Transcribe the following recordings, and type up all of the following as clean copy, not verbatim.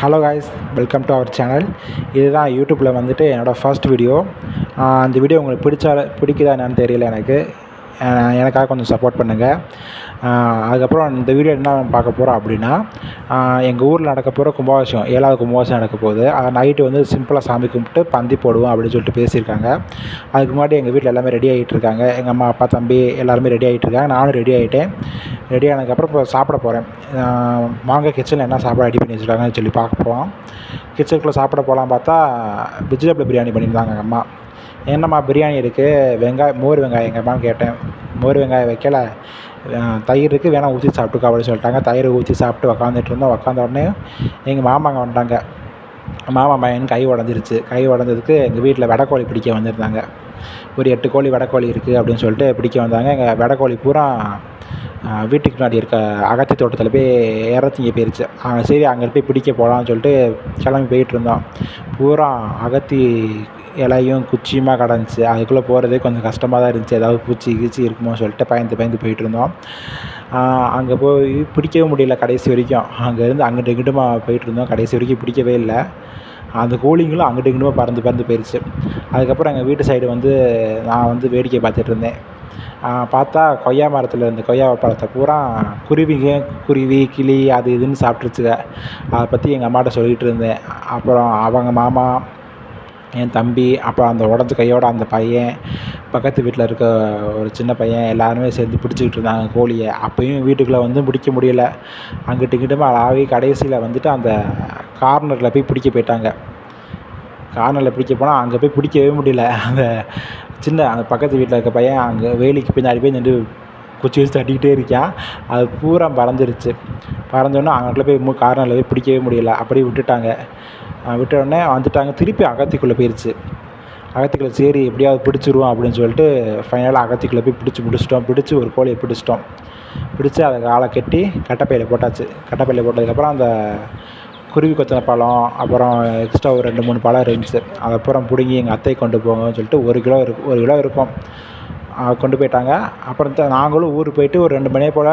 Hello guys, welcome to our channel. இதுதான் யூடியூப்பில் வந்துட்டு என்னோடய ஃபர்ஸ்ட் வீடியோ. அந்த வீடியோ உங்களுக்கு பிடிக்குதா என்னன்னு தெரியல. எனக்காக கொஞ்சம் சப்போர்ட் பண்ணுங்கள். அதுக்கப்புறம் இந்த வீடியோ என்ன பார்க்க போகிறோம் அப்படின்னா, எங்கள் ஊரில் நடக்க போகிற கும்பாபிஷேகம், 7வது கும்பாபிஷேகம் நடக்க போகுது. அதை நைட்டு வந்து சிம்பிளாக சாமி கும்பிட்டு பந்தி போடுவோம் அப்படின்னு சொல்லிட்டு பேசியிருக்காங்க. அதுக்கு முன்னாடி எங்கள் வீட்டில் எல்லாமே ரெடி ஆகிட்டு இருக்காங்க. எங்கள் அம்மா, அப்பா, தம்பி எல்லாருமே ரெடி ஆகிட்டு இருக்காங்க. நானும் ரெடி ஆகிட்டேன். ரெடி ஆனதுக்கப்புறம் இப்போ சாப்பிட போகிறேன். வாங்க கிச்சனில் என்ன சாப்பாடு ரெடி பண்ணி வச்சுருக்காங்கன்னு சொல்லி பார்க்க போகலாம். கிச்சனுக்குள்ளே சாப்பிட போகலாம் பார்த்தா வெஜிடபிள் பிரியாணி பண்ணியிருந்தாங்க எங்கள் அம்மா. என்னம்மா பிரியாணி இருக்குது, மோர் வெங்காயம் எங்கள் அம்மான்னு கேட்டேன். மோர் வெங்காயம் வைக்கல, தயிர் இருக்குது, வேணால் ஊற்றி சாப்பிட்டுக்கோ அப்படின்னு சொல்லிட்டாங்க. தயிர் ஊற்றி சாப்பிட்டு உக்காந்துட்டு இருந்தோம். உக்காந்த உடனே எங்கள் மாமாங்க வந்துட்டாங்க. மாமா பையன் கை உடஞ்சிருச்சு. கை உடஞ்சதுக்கு எங்கள் வீட்டில் வெடைக்கோழி பிடிக்க வந்திருந்தாங்க. ஒரு 8 கோழி வெடைக்கோழி இருக்குது அப்படின்னு சொல்லிட்டு பிடிக்க வந்தாங்க. எங்கள் வெடைக்கோழி பூரா வீட்டுக்கு முன்னாடி இருக்க அகத்தி தோட்டத்தில் போய் இறத்திங்க போயிருச்சு. சரி அங்கே போய் பிடிக்க போகலான்னு சொல்லிட்டு கிளம்பி போயிட்டு இருந்தோம். பூரா அகத்தி இலையும் குச்சியுமாக கிடந்துச்சு. அதுக்குள்ளே போகிறதே கொஞ்சம் கஷ்டமாக தான் இருந்துச்சு. ஏதாவது பூச்சி கீச்சி இருக்குமோ சொல்லிட்டு பயந்து போயிட்டு இருந்தோம். அங்கே போய் பிடிக்கவே முடியல கடைசி வரைக்கும். அங்கேருந்து அங்கிட்டு இங்கிட்டுமா போயிட்டு இருந்தோம். கடைசி வரைக்கும் பிடிக்கவே இல்லை. அந்த கோழிங்களும் அங்கிட்டு இங்கிட்டுமா பறந்து போயிடுச்சு. அதுக்கப்புறம் எங்கள் வீட்டு சைடு வந்து நான் வந்து வேடிக்கை பார்த்துட்டு இருந்தேன். பார்த்தா கொய்யா மரத்தில் இருந்த கொய்யா பழத்தை பூரா குருவி, கிளி அது இதுன்னு சாப்பிட்ருச்சுங்க. அதை பற்றி எங்கள் அம்மாட்ட சொல்லிகிட்டு இருந்தேன். அப்புறம் அவங்க மாமா, என் தம்பி, அப்புறம் அந்த உடஞ்ச கையோட அந்த பையன், பக்கத்து வீட்டில் இருக்க ஒரு சின்ன பையன் எல்லாருமே சேர்ந்து பிடிச்சிக்கிட்டு இருந்தாங்க கோழியை. அப்போயும் வீட்டுக்குள்ளே வந்து பிடிக்க முடியலை. அங்கிட்டு இங்கிட்டுமா ஆகி கடைசியில் வந்துட்டு அந்த கார்னரில் போய் பிடிக்க போயிட்டாங்க. கார்னரில் பிடிக்க போனால் அங்கே போய் பிடிக்கவே முடியல. அந்த பக்கத்து வீட்டில் இருக்க பையன் அங்கே வேலிக்கு பின்னாடி போய் நின்று குச்சி வச்சு தட்டிக்கிட்டே இருக்கான். அது பூரா பறந்துருச்சு. பறந்தோடனே அங்கிட்ட போய் கார்னரில் போய் பிடிக்கவே முடியல. அப்படியே விட்டுட்டாங்க. விட்ட உடனே வந்துட்டாங்க. திருப்பி அகத்திக்குள்ளே போயிடுச்சு. அகத்திக்குள்ளே சரி எப்படியாவது பிடிச்சிருவோம் அப்படின்னு சொல்லிட்டு ஃபைனலாக அகத்திக்குள்ளே போய் பிடிச்சி ஒரு கோழியை பிடிச்சி அதை காலை கட்டி கட்டைப்பையில் போட்டாச்சு. கட்டைப்பையில் போட்டதுக்கப்புறம் அந்த குருவி கொத்தின பழம், அப்புறம் எக்ஸ்ட்ரா ஒரு 2-3 பழம் இருந்துச்சு. அதுக்கப்புறம் பிடுங்கி எங்கள் அத்தை கொண்டு போங்கன்னு சொல்லிட்டு 1 கிலோ இருக்கும் கொண்டு போயிட்டாங்க. அப்புறம் நாங்களும் ஊருக்கு போயிட்டு ஒரு 2 மணியை போல்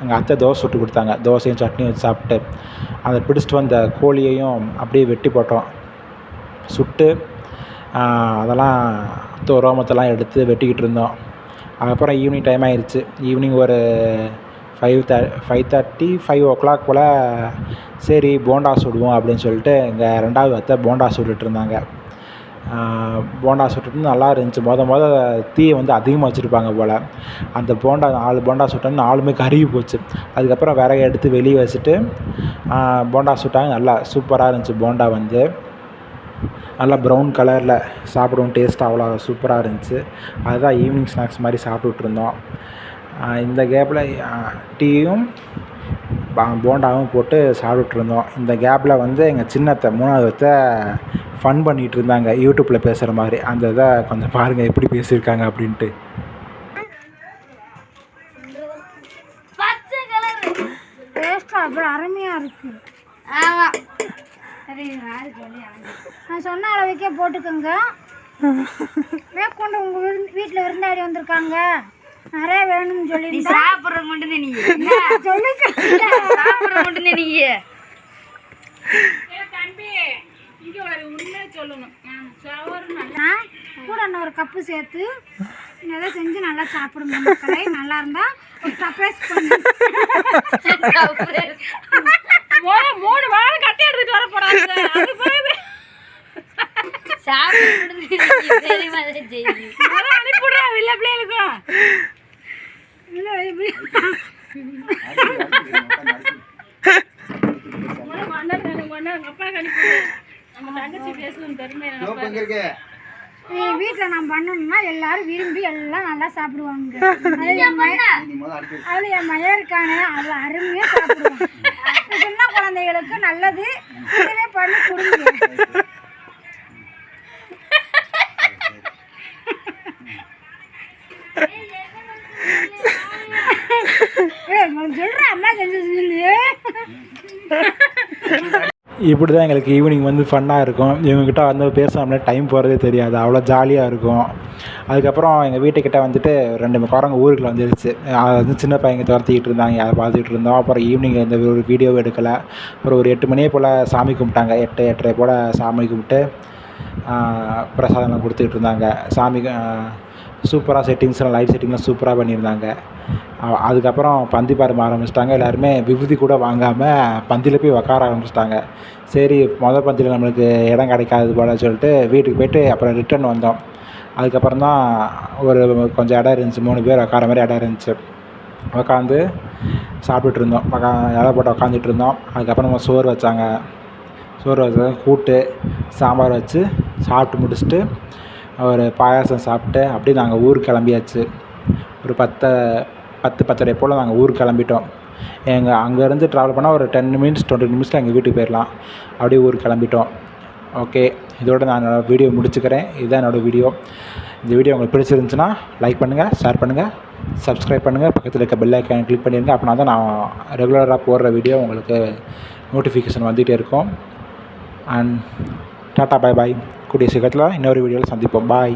எங்கள் அத்தை தோசை சுட்டு கொடுத்தாங்க. தோசையும் சட்னியும் வச்சு சாப்பிட்டு அதை பிடிச்சிட்டு வந்த கோழியையும் அப்படியே வெட்டி போட்டோம். சுட்டு அதெல்லாம் ரோமத்தெல்லாம் எடுத்து வெட்டிக்கிட்டு இருந்தோம். அதுக்கப்புறம் ஈவினிங் டைம் ஆயிடுச்சு. ஈவினிங் ஒரு 5:30 5 o'clock போல் சரி போண்டா சுடுவோம் அப்படின்னு சொல்லிட்டு எங்கள் 2வது அத்தை போண்டா சுட்டுட்டு இருந்தாங்க. போண்டா சுட்டுட்டு நல்லா இருந்துச்சு. தீயை வந்து அதிகமாக வச்சுருப்பாங்க போல். அந்த 4 போண்டா சுட்டோன்னு 4மே கருகி போச்சு. அதுக்கப்புறம் விறகு எடுத்து வெளியே வச்சுட்டு போண்டா சுட்டாங்க. நல்லா சூப்பராக இருந்துச்சு. போண்டா வந்து நல்லா ப்ரௌன் கலரில் சாப்பிடுவோம். டேஸ்ட் அவ்வளோ சூப்பராக இருந்துச்சு. அதுதான் ஈவினிங் ஸ்நாக்ஸ் மாதிரி சாப்பிட்டுட்டு இருந்தோம். இந்த கேப்பில் டீயும் போண்டாவும் போட்டு சாப்பிட்டுட்டு இருந்தோம். இந்த கேப்பில் வந்து எங்கள் சின்னத்தை 3வது அத்தை ஃபன் பண்ணிகிட்டு இருந்தாங்க, யூடியூப்பில் பேசுகிற மாதிரி. அந்த இதை கொஞ்சம் பாருங்கள் எப்படி பேசியிருக்காங்க அப்படின்ட்டு. அப்புறம் அருமையாக இருக்குது. ஆமாம், நான் சொன்ன அளவுக்கே போட்டுக்கோங்க. மேற்கொண்டு உங்கள் வீட்டில் விருந்தாடி வந்திருக்காங்க, நிறைய வேணும்னு சொல்லி சாப்பிட்ற மட்டும் நீ சொல்லுங்க. சாப்பிட்ற மட்டும் நீ தம்பி இங்கே ஒரு உண்மையை சொல்லணும். கூட இன்னும் ஒரு கப்பு சேர்த்து ஏதோ செஞ்சு நல்லா சாப்பிடுங்க மக்களை. நல்லா இருந்தா ஒரு சர்ப்ரைஸ் பண்ணு. 3 வாரம் கட்டி எடுத்துட்டு வர போறாங்க. அனுப்பிடுறா இல்ல பிள்ளைகளுக்கும். வீட்டில் நான் பண்ணணும்னா எல்லாரும் விரும்பி எல்லாம் நல்லா சாப்பிடுவாங்க. அதுல என் மயம் இருக்கானே, அது அருமையாக சாப்பிடுவாங்க. சின்ன குழந்தைகளுக்கு நல்லது. இதுவே பண்ணி கொடுங்க. இப்படி தான் எங்களுக்கு ஈவினிங் வந்து ஃபன்னாக இருக்கும். இவங்ககிட்ட வந்து பேசாமலே டைம் போகிறதே தெரியாது, அவ்வளோ ஜாலியாக இருக்கும். அதுக்கப்புறம் எங்கள் வீட்டுக்கிட்ட வந்துட்டு 2 குரங்கு ஊருக்குள்ள வந்துருச்சு. அதை வந்து சின்ன பையங்க துரத்திக்கிட்டு இருந்தாங்க, அதை பார்த்துக்கிட்டு இருந்தோம். அப்புறம் ஈவினிங் எந்த ஒரு வீடியோவும் எடுக்கலை. அப்புறம் ஒரு 8 மணியே போல் சாமி கும்பிட்டாங்க. 8, 8:30 போல் சாமி கும்பிட்டு பிரசாதம்லாம் கொடுத்துக்கிட்டு இருந்தாங்க. சாமிக்கு சூப்பராக செட்டிங்ஸ்லாம், லைட் செட்டிங்லாம் சூப்பராக பண்ணியிருந்தாங்க. அதுக்கப்புறம் பந்தி பாருங்க ஆரம்பிச்சிட்டாங்க. எல்லாருமே விபூதி கூட வாங்காமல் பந்தியில் போய் உட்கார ஆரம்பிச்சிட்டாங்க. சரி, மொதல் பந்தியில் நம்மளுக்கு இடம் கிடைக்காது போல சொல்லிட்டு வீட்டுக்கு போய்ட்டு அப்புறம் ரிட்டர்ன் வந்தோம். அதுக்கப்புறம் தான் ஒரு கொஞ்சம் இடம் இருந்துச்சு, 3 பேர் உட்கார மாதிரி இடம் இருந்துச்சு. உட்காந்து சாப்பிட்டுட்டு இருந்தோம். இலை போட்டு உட்காந்துட்டு இருந்தோம். அதுக்கப்புறம் நம்ம சோறு வச்சாங்க. சோறு வச்சு கூட்டு சாம்பார் வச்சு சாப்பிட்டு முடிச்சுட்டு ஒரு பாயாசம் சாப்பிட்டு அப்படியே நாங்கள் ஊருக்கு கிளம்பியாச்சு. ஒரு 10:30 போல் நாங்கள் ஊருக்கு கிளம்பிட்டோம். அங்கேருந்து ட்ராவல் பண்ணால் ஒரு 10 மினிட்ஸ் 20 நிமிஷத்தில் எங்கள் வீட்டுக்கு போயிடலாம். அப்படியே ஊருக்கு கிளம்பிட்டோம். ஓகே, இதோடு நான் என்னோடய வீடியோ முடிச்சுக்கிறேன். இதுதான் என்னோடய வீடியோ. இந்த வீடியோ உங்களுக்கு பிடிச்சிருந்துச்சுன்னா லைக் பண்ணுங்கள், ஷேர் பண்ணுங்கள், சப்ஸ்கிரைப் பண்ணுங்கள், பக்கத்தில் இருக்க பெல் ஐக்கானை கிளிக் பண்ணிடுங்க. அப்படின்னா தான் நான் ரெகுலராக போடுற வீடியோ உங்களுக்கு நோட்டிஃபிகேஷன் வந்துகிட்டே இருக்கும். அண்ட் டாட்டா, பாய் பாய். கூடிய சீக்கிரத்தில் இன்னொரு வீடியோவில் சந்திப்போம். பாய்.